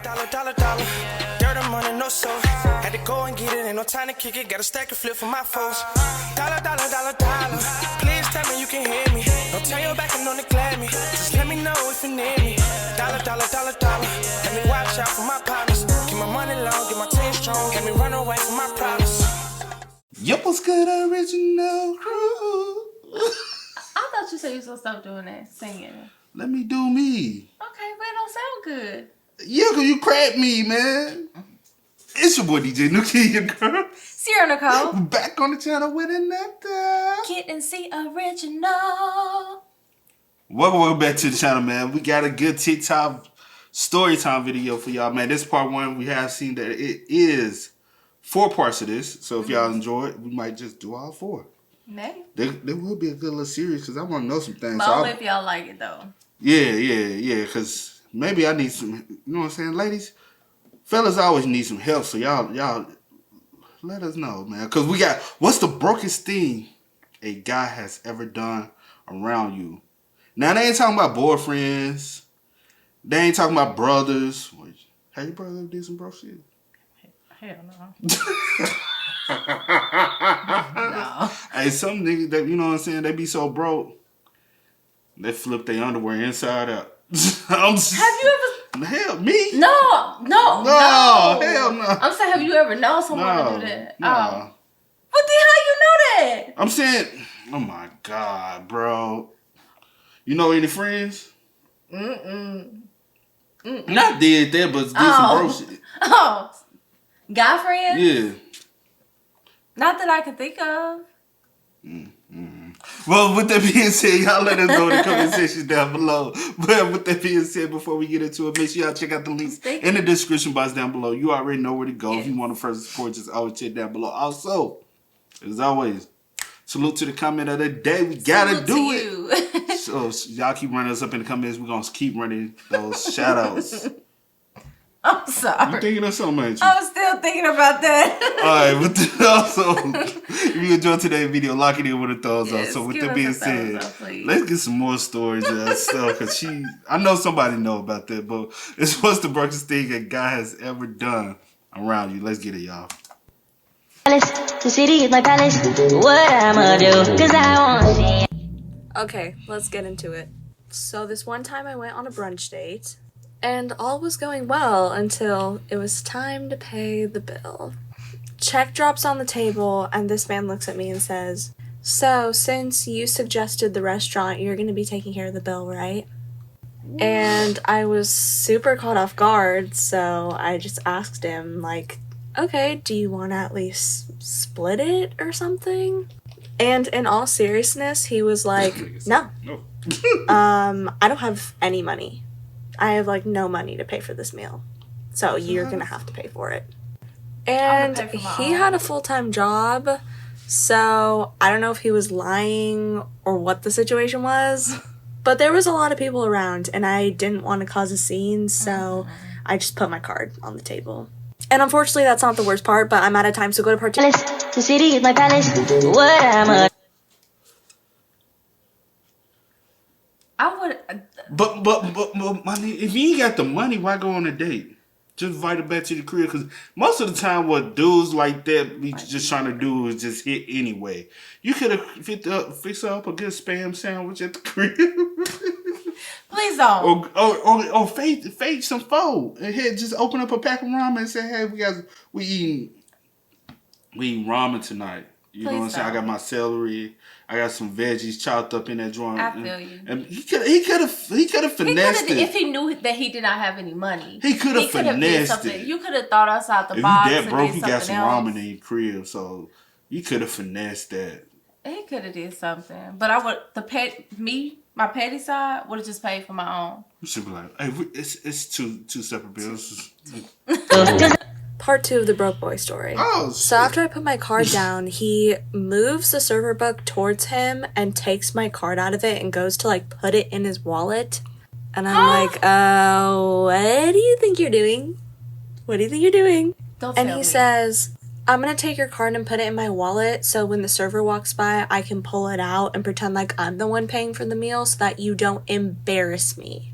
Dollar. Dirt and money, no soul. Had to go and get it, ain't no time to kick it. Got a stack and flip for my foes. Dollar. Please tell me you can hear me. Don't turn your back and don't neglect me. Just let me know if you need me. Dollar. Let me watch out for my partners. Keep my money long, get my team strong. Let me run away from my problems. Yup, what's good, original crew? I thought you said you was gonna stop doing that, singing. Let me do me. Okay, but it don't sound good. Yeah, cause you cracked me, man. It's your boy DJ Nuki, your girl. Sierra Nicole. Back on the channel with another Kid and C original. Welcome back to the channel, man. We got a good TikTok story time video for y'all, man. This part one. We have seen that it is 4 parts of this. So if y'all enjoy it, we might just do all 4. Maybe. There will be a good little series because I want to know some things. But so only if y'all like it, though. Yeah. Because maybe I need some, you know what I'm saying? Ladies, fellas always need some help. So y'all let us know, man. Because we got, what's the brokest thing a guy has ever done around you? Now, they ain't talking about boyfriends. They ain't talking about brothers. Have your brother ever did some broke shit? Hell no. No. Hey, some niggas that, you know what I'm saying, they be so broke, they flip their underwear inside out. Have you ever? Hell, me? No. Hell no. I'm saying, have you ever known someone to do that? No. Oh. But then how you know that? I'm saying, oh my God, bro. You know any friends? Not did that, but did some broke shit. Oh. Guy friends? Yeah. Not that I can think of. Well, with that being said, y'all let us know in the comment section down below. But with that being said, before we get into it, make sure y'all check out the links in the description box down below. You already know where to go. Yes. If you want to first support, just always check down below. Also, as always, salute to the comment of the day. We gotta do it. So y'all keep running us up in the comments. We're gonna keep running those shout outs. I'm sorry. You thinking of something, ain't you? I was still thinking about that. Alright, but also, if you enjoyed today's video, lock it in with a thumbs up. So with that being said, let's get some more stories of that stuff. Because I know somebody know about that, but it's what's the brokest thing a guy has ever done around you. Let's get it, y'all. The city is my palace. What I'ma do? Cause I want to see. Okay, let's get into it. So this one time I went on a brunch date. And all was going well until it was time to pay the bill. Check drops on the table, and this man looks at me and says, "So, since you suggested the restaurant, you're going to be taking care of the bill, right?" And I was super caught off guard, so I just asked him, like, "Okay, do you want to at least split it or something?" And in all seriousness, he was like, "No. I don't have any money. I have, like, no money to pay for this meal. So you're going to have to pay for it." And he had a full-time job, so I don't know if he was lying or what the situation was. But there was a lot of people around, and I didn't want to cause a scene, so I just put my card on the table. And unfortunately, that's not the worst part, but I'm out of time, so go to part 2. The city is my palace. What I'ma do? I would. But money. If you ain't got the money, why go on a date? Just invite her back to the crib. Because most of the time, what dudes like that be just trying to do is just hit anyway. You could have fixed her up a good Spam sandwich at the crib. Please don't. Or fake some pho and just open up a pack of ramen and say, "Hey, we eating ramen tonight." You know what I'm saying? I got my celery. I got some veggies chopped up in that joint. I feel you. And he could have finessed it. If he knew that he did not have any money, he could have finessed it. You could have thought outside the box. If you that broke, he got some ramen in your crib, so you could have finessed that. He could have did something, but I would my petty side would have just paid for my own. You should be like, "Hey, it's two separate bills." Part 2 of the broke boy story. Oh, shit. So after I put my card down, he moves the server book towards him and takes my card out of it and goes to, like, put it in his wallet. And I'm like, what do you think you're doing? What do you think you're doing? And he says, "I'm gonna take your card and put it in my wallet so when the server walks by, I can pull it out and pretend like I'm the one paying for the meal so that you don't embarrass me."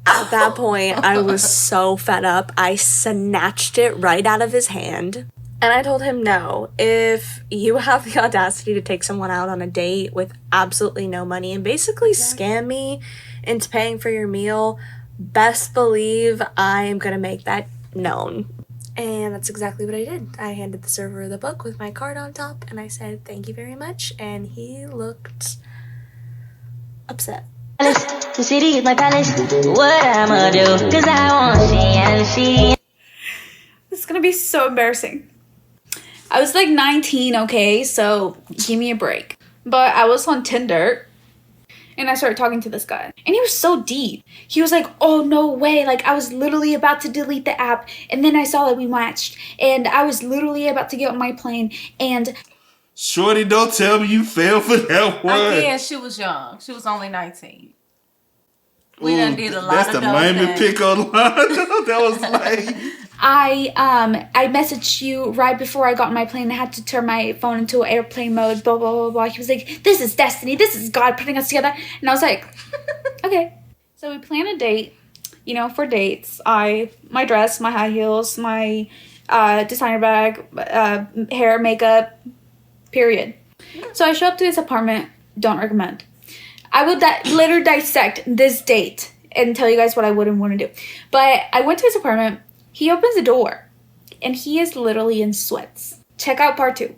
At that point, I was so fed up. I snatched it right out of his hand. And I told him, no, if you have the audacity to take someone out on a date with absolutely no money and basically scam me into paying for your meal, best believe I am going to make that known. And that's exactly what I did. I handed the server the book with my card on top, and I said, thank you very much. And he looked upset. The city is my palace. What I'ma do? 'Cause I want CNC. This is gonna be so embarrassing. I was like 19, okay, so give me a break. But I was on Tinder and I started talking to this guy. And he was so deep. He was like, oh, no way. Like, I was literally about to delete the app. And then I saw that we matched. And I was literally about to get on my plane. And Shorty, don't tell me you fell for that one. Again, she was young. She was only 19. We done did a lot That's of the dumb lamest things. pick online. That was like... I messaged you right before I got on my plane. I had to turn my phone into airplane mode, blah, blah, blah, blah. He was like, this is destiny. This is God putting us together. And I was like, okay. So we plan a date, you know, for dates. My dress, my high heels, my designer bag, hair, makeup, period. So I show up to his apartment. Don't recommend. I would later dissect this date and tell you guys what I would and wouldn't do. But I went to his apartment. He opens the door, and he is literally in sweats. Check out part 2.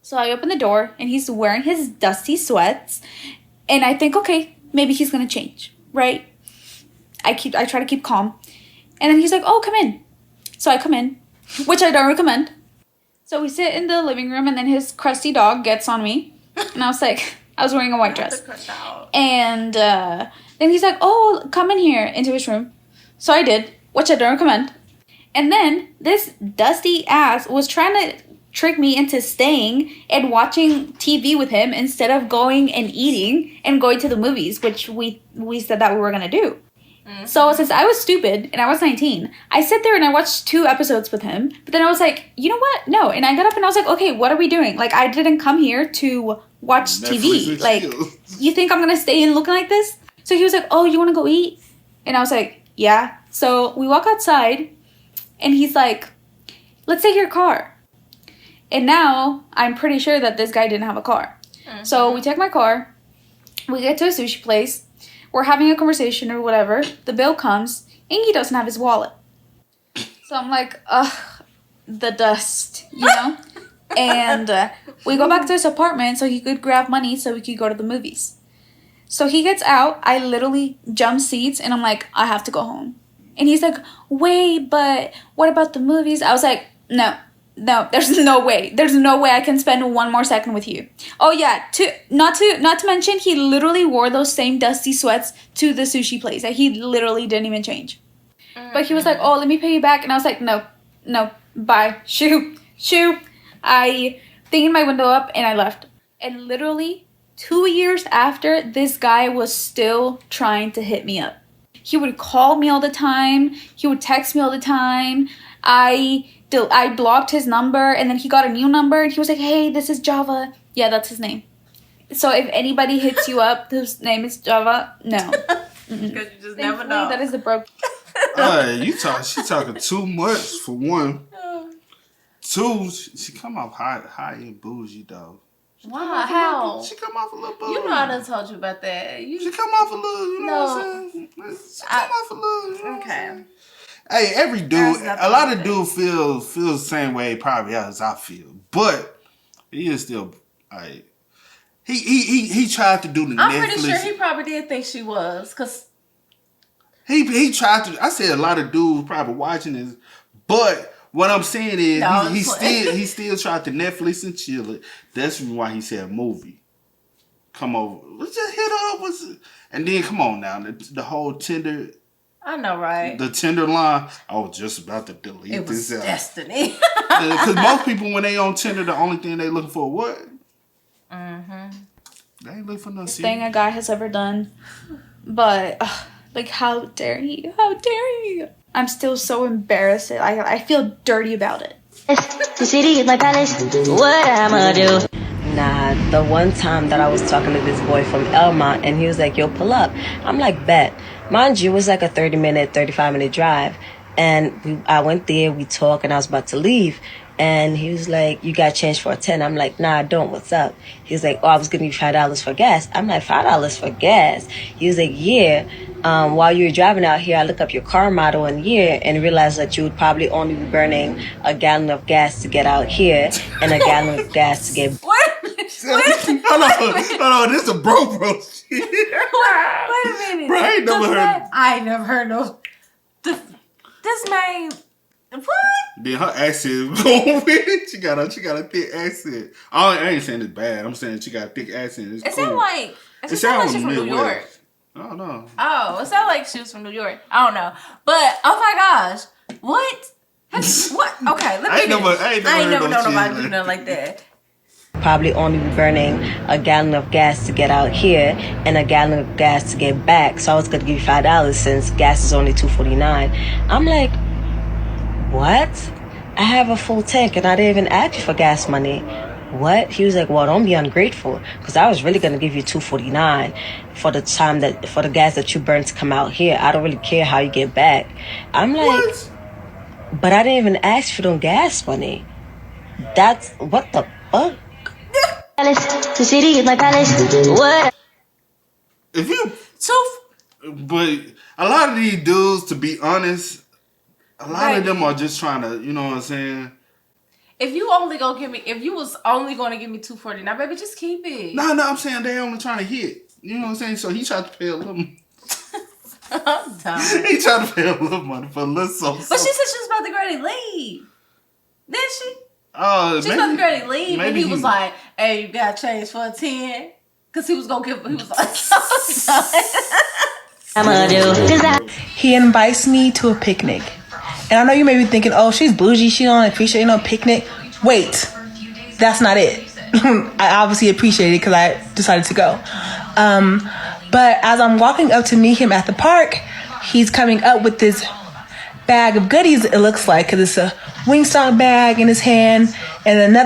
So I open the door, and he's wearing his dusty sweats, and I think, okay, maybe he's gonna change, right? I try to keep calm, and then he's like, oh, come in. So I come in, which I don't recommend. So we sit in the living room, and then his crusty dog gets on me, and I was like, I was wearing a white dress. And then he's like, oh, come in here into his room. So I did, which I don't recommend. And then this dusty ass was trying to trick me into staying and watching TV with him instead of going and eating and going to the movies, which we said that we were going to do. Mm-hmm. So since I was stupid and I was 19, I sat there and I watched 2 episodes with him. But then I was like, you know what? No. And I got up and I was like, okay, what are we doing? Like, I didn't come here to watch TV. Like, you think I'm going to stay in looking like this? So he was like, oh, you want to go eat? And I was like, yeah. So we walk outside and he's like, let's take your car. And now I'm pretty sure that this guy didn't have a car. Mm-hmm. So we take my car. We get to a sushi place. We're having a conversation or whatever. The bill comes and he doesn't have his wallet. So I'm like, ugh, the dust, you know? And we go back to his apartment so he could grab money so we could go to the movies. So he gets out. I literally jump seats and I'm like, I have to go home. And he's like, wait, but what about the movies? I was like, no, there's no way. There's no way I can spend one more second with you. Oh yeah, not to mention, he literally wore those same dusty sweats to the sushi place. Like, he literally didn't even change. But he was like, oh, let me pay you back. And I was like, no, bye, shoo. I thinged my window up and I left. And literally 2 years after, this guy was still trying to hit me up. He would call me all the time. He would text me all the time. I blocked his number, and then he got a new number, and he was like, hey, this is Java. Yeah, that's his name. So if anybody hits you up whose name is Java, no. Because you just never know. That is the broke. She talking too much, for one. 2, she come off high and bougie, though. Wow, how? She come off a little bougie. You know I done told you about that. She come off a little, you know what I'm saying? She come off a little, you know what I'm saying? Hey, every dude, a lot of dudes feel the same way probably as I feel. But he is still, like, he tried to do the Netflix. I'm pretty sure he probably did think she was, because he tried to, I said a lot of dudes probably watching this, but what I'm saying is he still tried to Netflix and chill it. That's why he said movie. Come over. Let's just hit her up. And then come on now. The whole Tinder. I know, right? The Tinder line. I was just about to delete it was this out. destiny. Because most people, when they on Tinder, the only thing they looking for what? Mm-hmm. They ain't looking for no thing a guy has ever done. But, like, how dare he? How dare he? I'm still so embarrassed. I feel dirty about it. The city is my palace. What I'ma do? Nah, the one time that I was talking to this boy from Elmont and he was like, yo, pull up. I'm like, bet. Mind you, it was like a 30-minute, 35-minute drive. And I went there, we talked, and I was about to leave. And he was like, you got change for a 10. I'm like, nah, I don't. What's up? He was like, oh, I was giving you $5 for gas. I'm like, $5 for gas? He was like, yeah. While you were driving out here, I looked up your car model and year and realized that you would probably only be burning a gallon of gas to get out here and a gallon of gas to get... Hold on, this is a bro shit. Wait a minute. Bro, I ain't never heard. I ain't never heard no. This man. What? Then her accent was going with it. She got a thick accent. I ain't saying it's bad. I'm saying she got a thick accent. It's cool. Sound like It sounds she's from New York. I don't know. Oh, it sounded like she was from New York. I don't know. But oh my gosh, what? What? Okay, let me. I ain't never known nobody do nothing like that. Probably only be burning a gallon of gas to get out here and a gallon of gas to get back. So I was gonna give you $5 since gas is only $2.49. I'm like, what? I have a full tank and I didn't even ask you for gas money. What? He was like, well, don't be ungrateful, because I was really gonna give you $2.49 for the time for the gas that you burn to come out here. I don't really care how you get back. I'm like, what? But I didn't even ask for no gas money. That's what the fuck. The city is my palace. What? If you but a lot of these dudes, to be honest, a lot of them are just trying to, you know what I'm saying? If you was only gonna give me $2.49, baby, just keep it. No, I'm saying they only trying to hit. You know what I'm saying? So he tried to pay a little. I'm done. He tried to pay a little money for a little something. But she said she was about to get ready to leave. Didn't she? Oh, she was about to get ready to leave, and he was like, "Hey, you got change for a 10?" Because he was gonna give. He was like, He invites me to a picnic. And I know you may be thinking, oh, she's bougie. She don't appreciate no picnic. Wait, that's not it. I obviously appreciate it because I decided to go. But as I'm walking up to meet him at the park, he's coming up with this bag of goodies, it looks like, because it's a Wingstop bag in his hand, and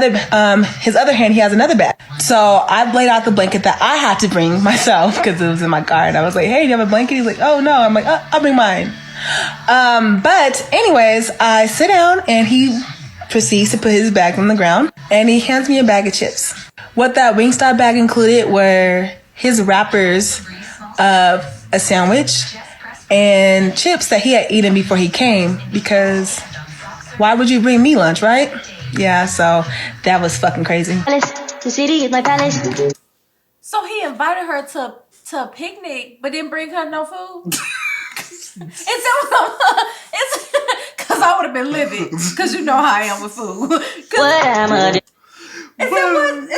his other hand, he has another bag. So I laid out the blanket that I had to bring myself because it was in my car. And I was like, hey, do you have a blanket? He's like, oh, no. I'm like, I'll bring mine. But anyways, I sit down and he proceeds to put his bag on the ground and he hands me a bag of chips. What that Wingstop bag included were his wrappers of a sandwich and chips that he had eaten before he came, because why would you bring me lunch, right? Yeah, so that was fucking crazy. The city is my palace. So he invited her to a picnic, but didn't bring her no food? It's because I would have been livid, because you know how I am with food. What am I doing?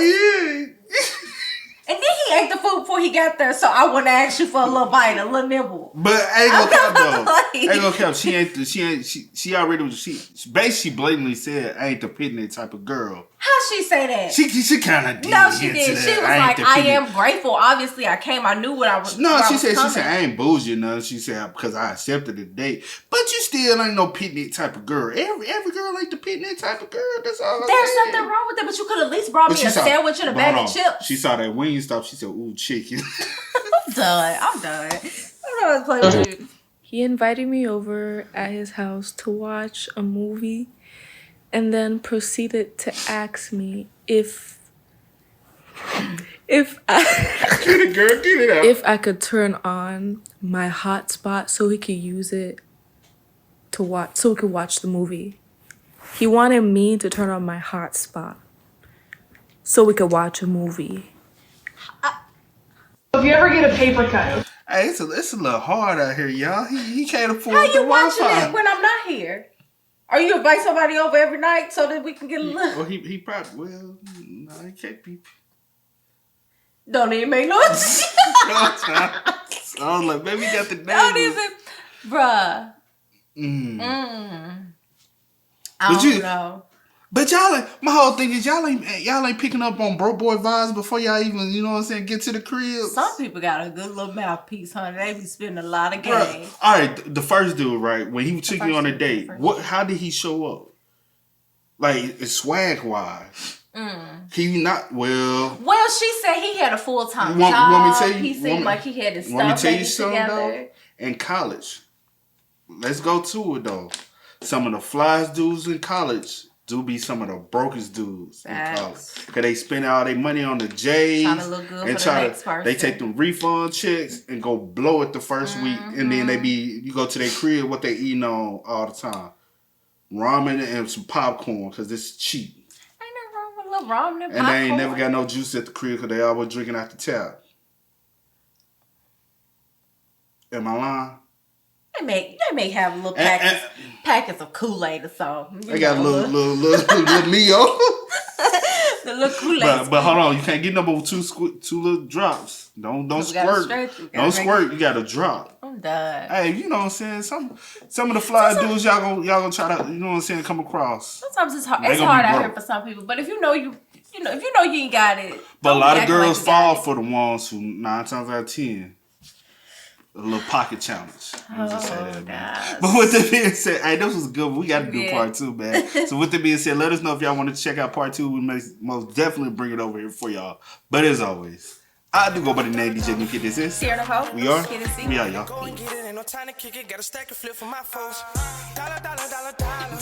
And then he ate the food before he got there, so I wouldn't ask you for a little bite, a little nibble. But ain't gonna count though. Ain't gonna count. She already was. She basically blatantly said, "I ain't the picnic type of girl." How she say that? She kind of did. No, she did. She was like, "I am grateful. Obviously, I came. I knew what I was." No, she said, "I ain't bougie none." She said, "Because I accepted the date." But you still ain't no picnic type of girl. Every girl ain't the picnic type of girl. That's all. There's nothing wrong with that. But you could at least brought me a sandwich and a bag of chips. She saw that Wingstop. She said, "Ooh, chicken." I'm done. I'm not playing with you. He invited me over at his house to watch a movie and then proceeded to ask me if I could turn on my hotspot so he could use it to watch, so we could watch the movie. He wanted me to turn on my hotspot so we could watch a movie. If you ever get a paper cut. Hey, it's a little hard out here, y'all. He can't afford How the you Wi-Fi. watching it when I'm not here? Are you invite somebody over every night so that we can get a look? Well, he probably, no, he can't be. Don't even make no sense. I was like, maybe he got the name. Don't even, bruh. I don't know. But y'all, my whole thing is y'all ain't picking up on broke boy vibes before y'all even, you know what I'm saying, get to the crib. Some people got a good little mouthpiece, honey. They be spending a lot of game. All right, the first dude, right, when he took you on a date, how did he show up? Like, swag wise. He not, well, she said he had a full-time job. Want me to tell you, he seemed like he had his stuff together. in college. Let's go to it though. Some of the flyest dudes in college do be some of the brokest dudes in college. Cause they spend all their money on the J's Trying to look good and for the next person. they take them refund checks and go blow it the first week, and then you go to their crib, what they eating on all the time. Ramen and some popcorn, cause it's cheap. Ain't nothing wrong with a little ramen and popcorn. And they ain't never got no juice at the crib, cause they always drinking out the tap. Am I lying? They may have little packets of Kool-Aid or something. They got a little Mio. The little Kool-Aid. But hold on, you can't get number two little drops. Don't squirt. Don't squirt. You got to drop. I'm done. Hey, you know what I'm saying? Some of the fly dudes y'all gonna try to, you know what I'm saying, come across. Sometimes it's hard. It's hard out here for some people. But if you know you ain't got it. But a lot of girls fall for the ones who 9 times out of 10. A little pocket challenge. Let me just say that, man. But with that being said, hey, this was good. We got to do part 2, man. So with that being said, let us know if y'all want to check out part 2. We may most definitely bring it over here for y'all. But as always, I do go by the name DJ Nikki. This is Sierra the Ho. We are. We are, y'all. Go and get it, ain't no time to kick it. Got a stack and flip for my foes. Dollar, dollar, dollar, dollar.